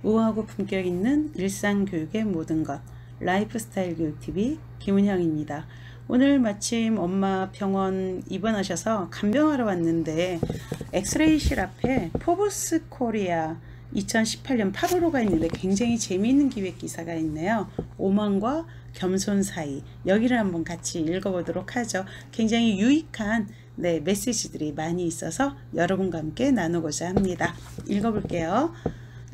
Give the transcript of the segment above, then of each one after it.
우아하고 품격 있는 일상교육의 모든 것, 라이프스타일 교육TV 김은영입니다. 오늘 마침 엄마 병원 입원하셔서 간병하러 왔는데 엑스레이실 앞에 포브스 코리아 2018년 8월호가 있는데 굉장히 재미있는 기획기사가 있네요. 오만과 겸손 사이, 여기를 한번 같이 읽어보도록 하죠. 굉장히 유익한 메시지들이 많이 있어서 여러분과 함께 나누고자 합니다. 읽어볼게요.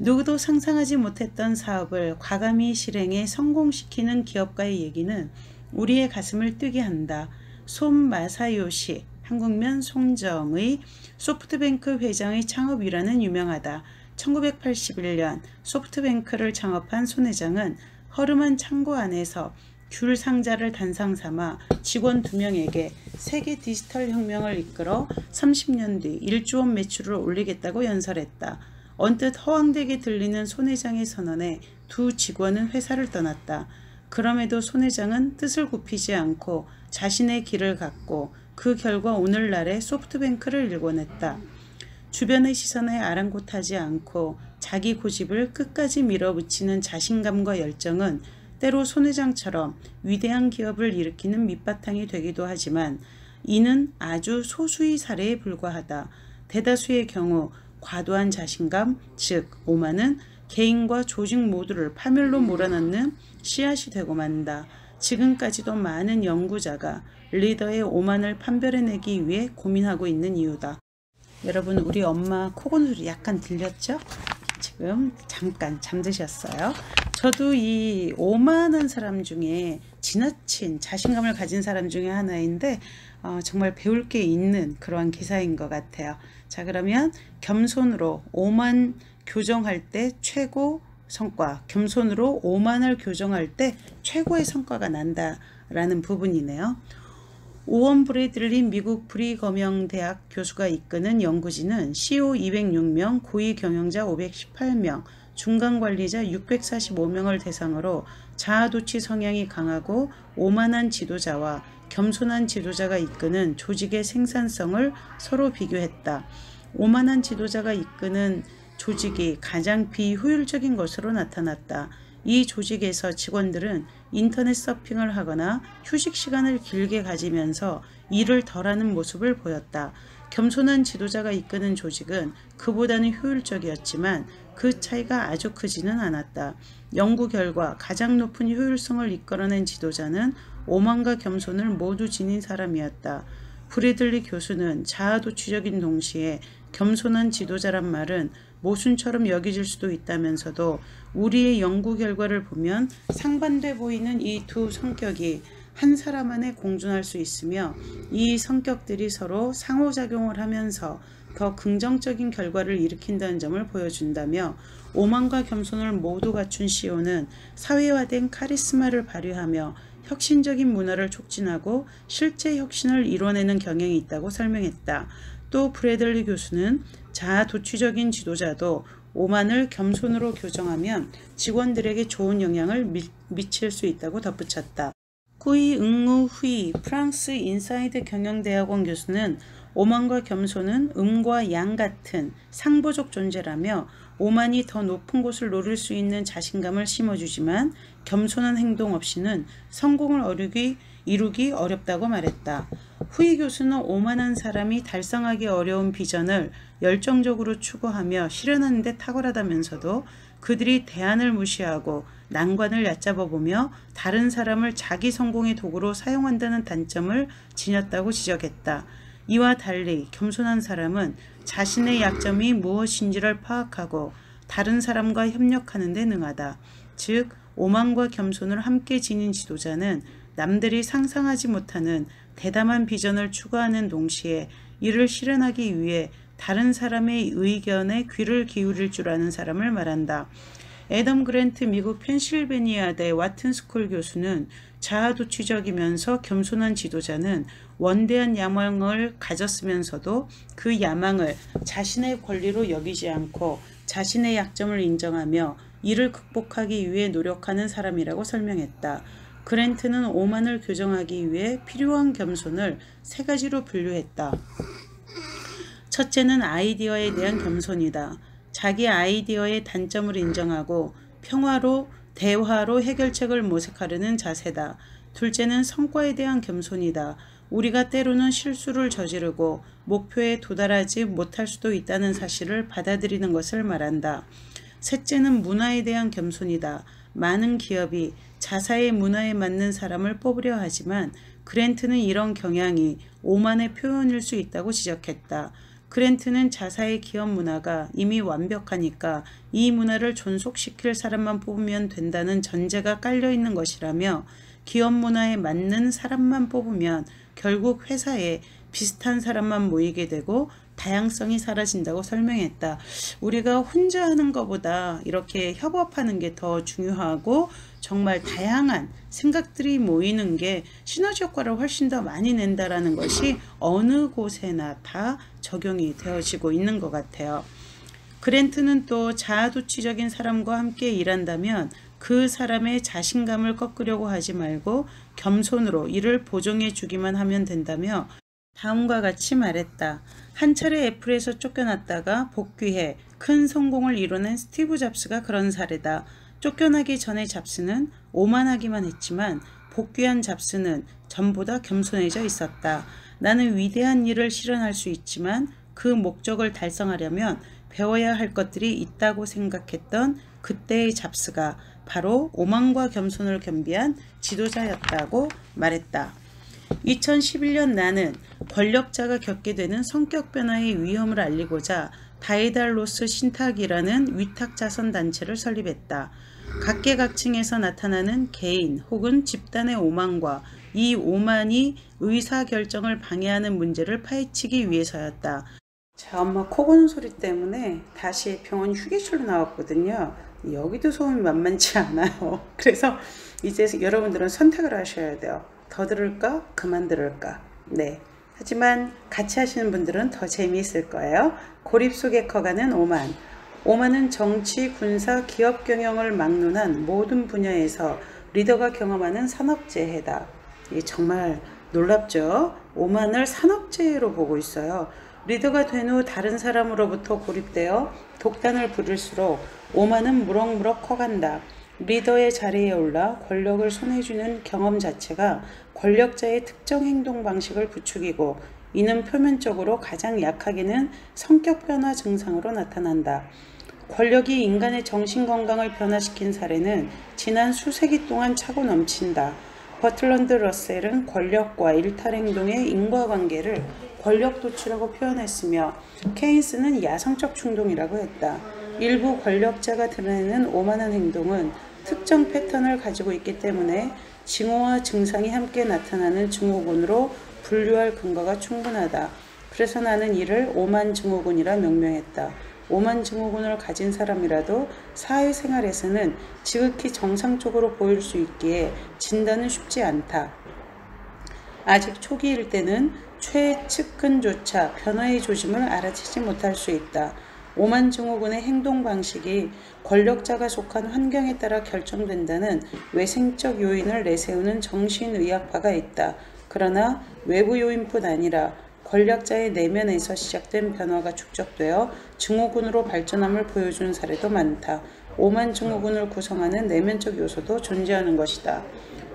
누구도 상상하지 못했던 사업을 과감히 실행해 성공시키는 기업가의 얘기는 우리의 가슴을 뜨게 한다. 손 마사요시, 한국면 송정의 소프트뱅크 회장의 창업이라는 유명하다. 1981년 소프트뱅크를 창업한 손 회장은 허름한 창고 안에서 귤 상자를 단상 삼아 직원 2명에게 세계 디지털 혁명을 이끌어 30년 뒤 1조 원 매출을 올리겠다고 연설했다. 언뜻 허황되게 들리는 손 회장의 선언에 두 직원은 회사를 떠났다. 그럼에도 손 회장은 뜻을 굽히지 않고 자신의 길을 갔고 그 결과 오늘날의 소프트뱅크를 일궈냈다. 주변의 시선에 아랑곳하지 않고 자기 고집을 끝까지 밀어붙이는 자신감과 열정은 때로 손 회장처럼 위대한 기업을 일으키는 밑바탕이 되기도 하지만 이는 아주 소수의 사례에 불과하다. 대다수의 경우 과도한 자신감, 즉 오만은 개인과 조직 모두를 파멸로 몰아넣는 씨앗이 되고 만다. 지금까지도 많은 연구자가 리더의 오만을 판별해내기 위해 고민하고 있는 이유다. 여러분, 우리 엄마 코고는 소리 약간 들렸죠? 지금 잠깐 잠드셨어요. 저도 이 오만한 사람 중에 지나친 자신감을 가진 사람 중에 하나인데 정말 배울 게 있는 그러한 기사인 것 같아요. 자, 그러면 겸손으로 오만 교정할 때 최고 성과, 겸손으로 오만을 교정할 때 최고의 성과가 난다라는 부분이네요. 오원 브래들리 미국 브리검영 대학 교수가 이끄는 연구진은 CEO 206명, 고위 경영자 518명, 중간관리자 645명을 대상으로 자아도취 성향이 강하고 오만한 지도자와 겸손한 지도자가 이끄는 조직의 생산성을 서로 비교했다. 오만한 지도자가 이끄는 조직이 가장 비효율적인 것으로 나타났다. 이 조직에서 직원들은 인터넷 서핑을 하거나 휴식 시간을 길게 가지면서 일을 덜하는 모습을 보였다. 겸손한 지도자가 이끄는 조직은 그보다는 효율적이었지만 그 차이가 아주 크지는 않았다. 연구 결과 가장 높은 효율성을 이끌어낸 지도자는 오만과 겸손을 모두 지닌 사람이었다. 브래들리 교수는 자아도취적인 동시에 겸손한 지도자란 말은 모순처럼 여겨질 수도 있다면서도 우리의 연구 결과를 보면 상반돼 보이는 이 두 성격이 한 사람 안에 공존할 수 있으며 이 성격들이 서로 상호작용을 하면서 더 긍정적인 결과를 일으킨다는 점을 보여준다며 오만과 겸손을 모두 갖춘 CEO는 사회화된 카리스마를 발휘하며 혁신적인 문화를 촉진하고 실제 혁신을 이뤄내는 경향이 있다고 설명했다. 또 브래들리 교수는 자아도취적인 지도자도 오만을 겸손으로 교정하면 직원들에게 좋은 영향을 미칠 수 있다고 덧붙였다. 구이 응우 후이 프랑스 인사이드 경영대학원 교수는 오만과 겸손은 음과 양 같은 상보적 존재라며 오만이 더 높은 곳을 노릴 수 있는 자신감을 심어주지만 겸손한 행동 없이는 성공을 이루기 어렵다고 말했다. 후이 교수는 오만한 사람이 달성하기 어려운 비전을 열정적으로 추구하며 실현하는 데 탁월하다면서도 그들이 대안을 무시하고 난관을 얕잡아보며 다른 사람을 자기 성공의 도구로 사용한다는 단점을 지녔다고 지적했다. 이와 달리 겸손한 사람은 자신의 약점이 무엇인지를 파악하고 다른 사람과 협력하는 데 능하다. 즉, 오만과 겸손을 함께 지닌 지도자는 남들이 상상하지 못하는 대담한 비전을 추구하는 동시에 이를 실현하기 위해 다른 사람의 의견에 귀를 기울일 줄 아는 사람을 말한다. 애덤 그랜트 미국 펜실베니아대 와튼스쿨 교수는 자아도취적이면서 겸손한 지도자는 원대한 야망을 가졌으면서도 그 야망을 자신의 권리로 여기지 않고 자신의 약점을 인정하며 이를 극복하기 위해 노력하는 사람이라고 설명했다. 그랜트는 오만을 교정하기 위해 필요한 겸손을 3가지로 분류했다. 첫째는 아이디어에 대한 겸손이다. 자기 아이디어의 단점을 인정하고 대화로 해결책을 모색하려는 자세다. 둘째는 성과에 대한 겸손이다. 우리가 때로는 실수를 저지르고 목표에 도달하지 못할 수도 있다는 사실을 받아들이는 것을 말한다. 셋째는 문화에 대한 겸손이다. 많은 기업이 자사의 문화에 맞는 사람을 뽑으려 하지만 그랜트는 이런 경향이 오만의 표현일 수 있다고 지적했다. 그랜트는 자사의 기업 문화가 이미 완벽하니까 이 문화를 존속시킬 사람만 뽑으면 된다는 전제가 깔려있는 것이라며 기업 문화에 맞는 사람만 뽑으면 결국 회사에 비슷한 사람만 모이게 되고 다양성이 사라진다고 설명했다. 우리가 혼자 하는 것보다 이렇게 협업하는 게 더 중요하고 정말 다양한 생각들이 모이는 게 시너지 효과를 훨씬 더 많이 낸다라는 것이 어느 곳에나 다 적용이 되어지고 있는 것 같아요. 그랜트는 또 자아도취적인 사람과 함께 일한다면 그 사람의 자신감을 꺾으려고 하지 말고 겸손으로 이를 보정해 주기만 하면 된다며 다음과 같이 말했다. 한 차례 애플에서 쫓겨났다가 복귀해 큰 성공을 이뤄낸 스티브 잡스가 그런 사례다. 쫓겨나기 전에 잡스는 오만하기만 했지만 복귀한 잡스는 전보다 겸손해져 있었다. 나는 위대한 일을 실현할 수 있지만 그 목적을 달성하려면 배워야 할 것들이 있다고 생각했던 그때의 잡스가 바로 오만과 겸손을 겸비한 지도자였다고 말했다. 2011년 나는 권력자가 겪게 되는 성격 변화의 위험을 알리고자 다이달로스 신탁이라는 위탁자선 단체를 설립했다. 각계각층에서 나타나는 개인 혹은 집단의 오만과 이 오만이 의사결정을 방해하는 문제를 파헤치기 위해서였다. 자, 엄마 코 고는 소리 때문에 다시 병원 휴게실로 나왔거든요. 여기도 소음이 만만치 않아요. 그래서 이제 여러분들은 선택을 하셔야 돼요. 더 들을까? 그만 들을까? 네. 하지만 같이 하시는 분들은 더 재미있을 거예요. 고립 속에 커가는 오만. 오만은 정치, 군사, 기업 경영을 막론한 모든 분야에서 리더가 경험하는 산업재해다. 이게 정말 놀랍죠? 오만을 산업재해로 보고 있어요. 리더가 된 후 다른 사람으로부터 고립되어 독단을 부릴수록 오만은 무럭무럭 커간다. 리더의 자리에 올라 권력을 손에 쥐는 경험 자체가 권력자의 특정 행동 방식을 부추기고 이는 표면적으로 가장 약하게는 성격 변화 증상으로 나타난다. 권력이 인간의 정신건강을 변화시킨 사례는 지난 수세기 동안 차고 넘친다. 버틀런드 러셀은 권력과 일탈행동의 인과관계를 권력도취라고 표현했으며 케인스는 야성적 충동이라고 했다. 일부 권력자가 드러내는 오만한 행동은 특정 패턴을 가지고 있기 때문에 징후와 증상이 함께 나타나는 증후군으로 분류할 근거가 충분하다. 그래서 나는 이를 오만 증후군이라 명명했다. 오만 증후군을 가진 사람이라도 사회생활에서는 지극히 정상적으로 보일 수 있기에 진단은 쉽지 않다. 아직 초기일 때는 최측근조차 변화의 조짐을 알아채지 못할 수 있다. 오만 증후군의 행동 방식이 권력자가 속한 환경에 따라 결정된다는 외생적 요인을 내세우는 정신의학파가 있다. 그러나 외부 요인뿐 아니라 권력자의 내면에서 시작된 변화가 축적되어 증후군으로 발전함을 보여주는 사례도 많다. 오만 증후군을 구성하는 내면적 요소도 존재하는 것이다.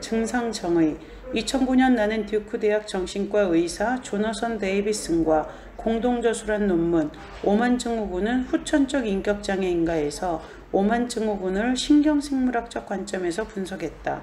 증상 정의. 2009년 나는 듀크 대학 정신과 의사 조너선 데이비슨과 공동 저술한 논문 오만 증후군은 후천적 인격장애인가에서 오만 증후군을 신경생물학적 관점에서 분석했다.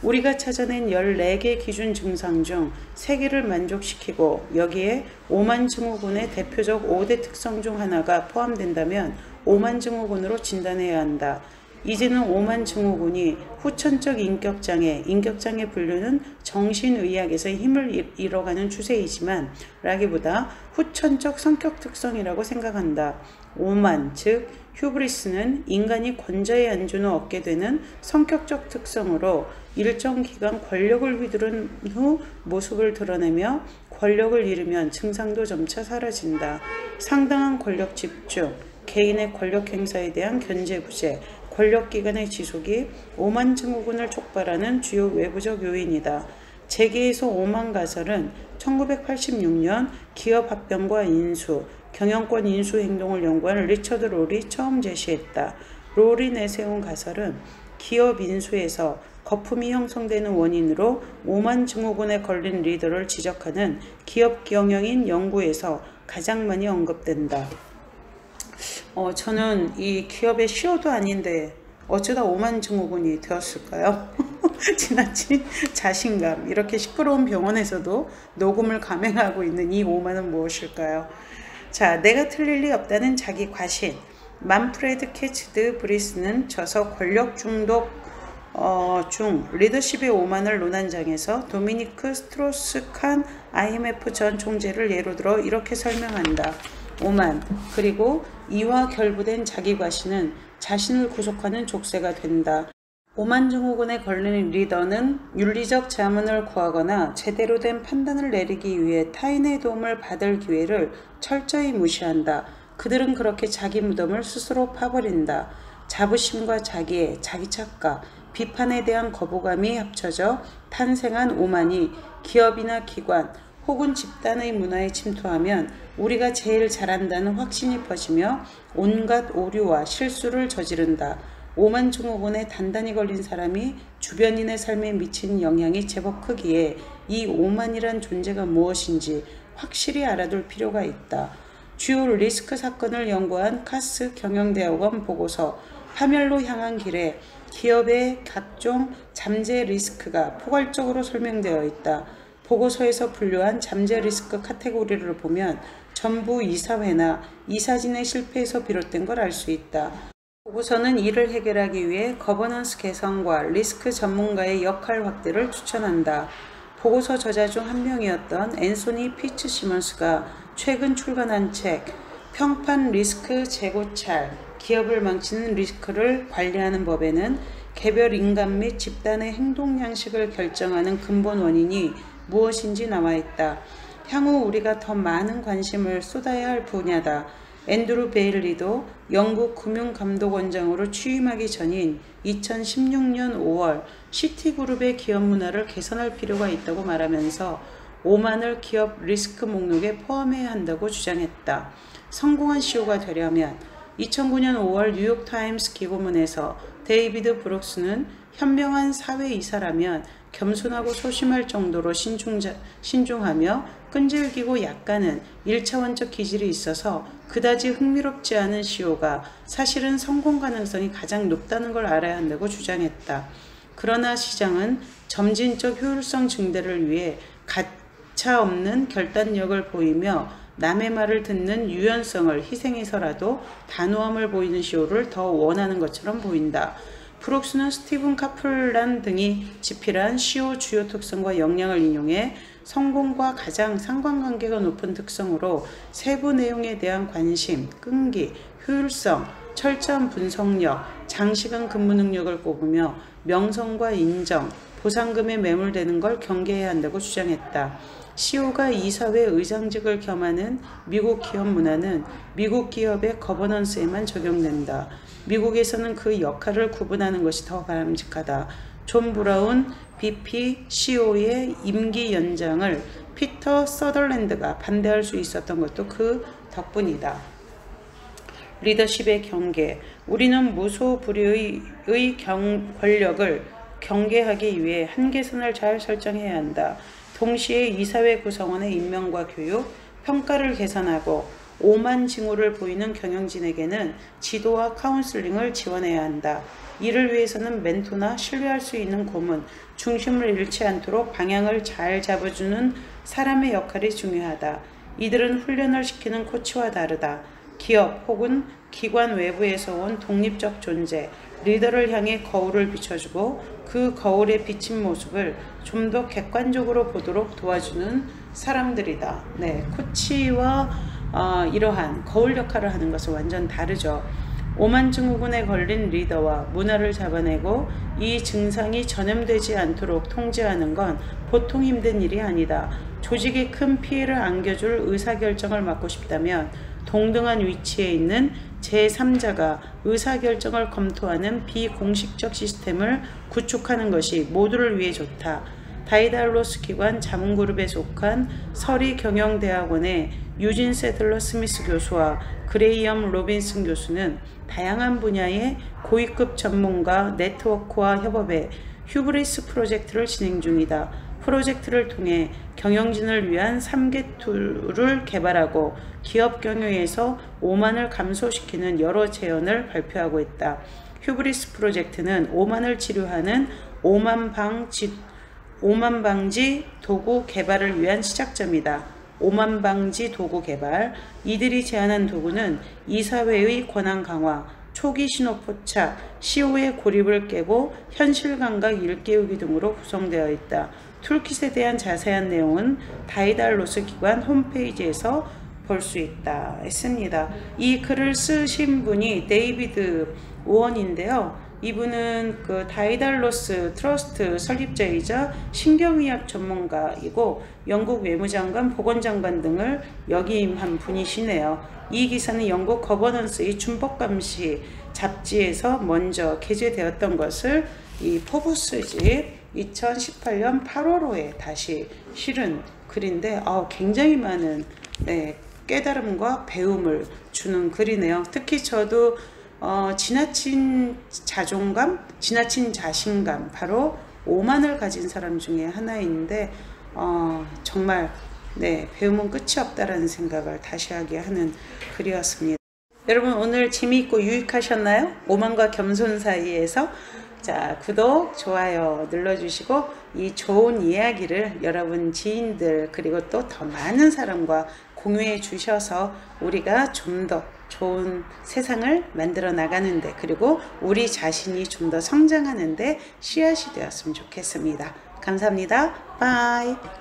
우리가 찾아낸 14개 기준 증상 중 3개를 만족시키고 여기에 오만 증후군의 대표적 5대 특성 중 하나가 포함된다면 오만 증후군으로 진단해야 한다. 이제는 오만 증후군이 후천적 인격장애, 인격장애 분류는 정신의학에서의 힘을 잃어가는 추세이지만 라기보다 후천적 성격 특성이라고 생각한다. 오만, 즉 휴브리스는 인간이 권좌에 앉은 후 얻게 되는 성격적 특성으로 일정 기간 권력을 휘두른 후 모습을 드러내며 권력을 잃으면 증상도 점차 사라진다. 상당한 권력 집중, 개인의 권력 행사에 대한 견제부재, 권력기관의 지속이 오만 증후군을 촉발하는 주요 외부적 요인이다. 재계에서 오만 가설은 1986년 기업합병과 인수, 경영권 인수 행동을 연구한 리처드 롤이 처음 제시했다. 롤이 내세운 가설은 기업 인수에서 거품이 형성되는 원인으로 오만 증후군에 걸린 리더를 지적하는 기업 경영인 연구에서 가장 많이 언급된다. 저는 이 기업의 CEO도 아닌데 어쩌다 오만 증후군이 되었을까요? 지나친 자신감. 이렇게 시끄러운 병원에서도 녹음을 감행하고 있는 이 오만은 무엇일까요? 자, 내가 틀릴 리 없다는 자기 과신. 만프레드 캐치드 브리스는 저서 권력 중독 중 리더십의 오만을 논한 장에서 도미니크 스트로스칸 IMF 전 총재를 예로 들어 이렇게 설명한다. 오만, 그리고 이와 결부된 자기 과신은 자신을 구속하는 족쇄가 된다. 오만 증후군에 걸리는 리더는 윤리적 자문을 구하거나 제대로 된 판단을 내리기 위해 타인의 도움을 받을 기회를 철저히 무시한다. 그들은 그렇게 자기 무덤을 스스로 파버린다. 자부심과 자기애, 자기 착각, 비판에 대한 거부감이 합쳐져 탄생한 오만이 기업이나 기관 혹은 집단의 문화에 침투하면 우리가 제일 잘한다는 확신이 퍼지며 온갖 오류와 실수를 저지른다. 오만 증후군에 단단히 걸린 사람이 주변인의 삶에 미친 영향이 제법 크기에 이 오만이란 존재가 무엇인지 확실히 알아둘 필요가 있다. 주요 리스크 사건을 연구한 카스 경영대학원 보고서 파멸로 향한 길에 기업의 각종 잠재 리스크가 포괄적으로 설명되어 있다. 보고서에서 분류한 잠재 리스크 카테고리를 보면 전부 이사회나 이사진의 실패에서 비롯된 걸 알 수 있다. 보고서는 이를 해결하기 위해 거버넌스 개선과 리스크 전문가의 역할 확대를 추천한다. 보고서 저자 중 한 명이었던 앤소니 피츠시먼스가 최근 출간한 책 평판 리스크 재고찰, 기업을 망치는 리스크를 관리하는 법에는 개별 인간 및 집단의 행동 양식을 결정하는 근본 원인이 무엇인지 나와 있다. 향후 우리가 더 많은 관심을 쏟아야 할 분야다. 앤드루 베일리도 영국 금융감독원장으로 취임하기 전인 2016년 5월 시티그룹의 기업 문화를 개선할 필요가 있다고 말하면서 오만을 기업 리스크 목록에 포함해야 한다고 주장했다. 성공한 CEO가 되려면 2009년 5월 뉴욕타임스 기고문에서 데이비드 브룩스는 현명한 사회이사라면 겸손하고 소심할 정도로 신중하며 끈질기고 약간은 1차원적 기질이 있어서 그다지 흥미롭지 않은 CEO가 사실은 성공 가능성이 가장 높다는 걸 알아야 한다고 주장했다. 그러나 시장은 점진적 효율성 증대를 위해 가차없는 결단력을 보이며 남의 말을 듣는 유연성을 희생해서라도 단호함을 보이는 CEO를 더 원하는 것처럼 보인다. 브룩스는 스티븐 카플란 등이 집필한 CEO 주요 특성과 역량을 인용해 성공과 가장 상관관계가 높은 특성으로 세부 내용에 대한 관심, 끈기, 효율성, 철저한 분석력, 장시간 근무 능력을 꼽으며 명성과 인정, 보상금에 매몰되는 걸 경계해야 한다고 주장했다. CEO가 이사회 의장직을 겸하는 미국 기업 문화는 미국 기업의 거버넌스에만 적용된다. 미국에서는 그 역할을 구분하는 것이 더 바람직하다. 존 브라운 BP CEO의 임기 연장을 피터 서덜랜드가 반대할 수 있었던 것도 그 덕분이다. 리더십의 경계. 우리는 무소불위의 권력을 경계하기 위해 한계선을 잘 설정해야 한다. 동시에 이사회 구성원의 임명과 교육, 평가를 개선하고 오만 징후를 보이는 경영진에게는 지도와 카운슬링을 지원해야 한다. 이를 위해서는 멘토나 신뢰할 수 있는 고문, 중심을 잃지 않도록 방향을 잘 잡아주는 사람의 역할이 중요하다. 이들은 훈련을 시키는 코치와 다르다. 기업 혹은 기관 외부에서 온 독립적 존재, 리더를 향해 거울을 비춰주고 그 거울에 비친 모습을 좀 더 객관적으로 보도록 도와주는 사람들이다. 네, 코치와 이러한 거울 역할을 하는 것은 완전 다르죠. 오만 증후군에 걸린 리더와 문화를 잡아내고 이 증상이 전염되지 않도록 통제하는 건 보통 힘든 일이 아니다. 조직에 큰 피해를 안겨줄 의사결정을 맡고 싶다면 동등한 위치에 있는 제3자가 의사결정을 검토하는 비공식적 시스템을 구축하는 것이 모두를 위해 좋다. 다이달로스 기관 자문그룹에 속한 서리 경영대학원의 유진 세들러 스미스 교수와 그레이엄 로빈슨 교수는 다양한 분야의 고위급 전문가 네트워크와 협업해 휴브리스 프로젝트를 진행 중이다. 프로젝트를 통해 경영진을 위한 3개 툴을 개발하고 기업 경영에서 오만을 감소시키는 여러 제언을 발표하고 있다. 휴브리스 프로젝트는 오만을 치료하는 오만 방지 도구 개발을 위한 시작점이다. 오만 방지 도구 개발. 이들이 제안한 도구는 이사회의 권한 강화, 초기 신호 포착, CO의 고립을 깨고 현실 감각 일깨우기 등으로 구성되어 있다. 툴킷에 대한 자세한 내용은 다이달로스 기관 홈페이지에서 볼 수 있다 했습니다. 이 글을 쓰신 분이 데이비드 오원인데요. 이분은 그 다이달로스 트러스트 설립자이자 신경의학 전문가이고 영국 외무장관, 보건장관 등을 역임한 분이시네요. 이 기사는 영국 거버넌스의 준법감시 잡지에서 먼저 게재되었던 것을 이 포브스지 2018년 8월호에 다시 실은 글인데 굉장히 많은 깨달음과 배움을 주는 글이네요. 특히 저도 지나친 자존감, 지나친 자신감, 바로 오만을 가진 사람 중에 하나인데 정말 배움은 끝이 없다라는 생각을 다시 하게 하는 글이었습니다. 여러분 오늘 재미있고 유익하셨나요? 오만과 겸손 사이에서 자, 구독, 좋아요 눌러주시고 이 좋은 이야기를 여러분 지인들 그리고 또 더 많은 사람과 공유해 주셔서 우리가 좀 더 좋은 세상을 만들어 나가는데 그리고 우리 자신이 좀 더 성장하는데 씨앗이 되었으면 좋겠습니다. 감사합니다. 바이.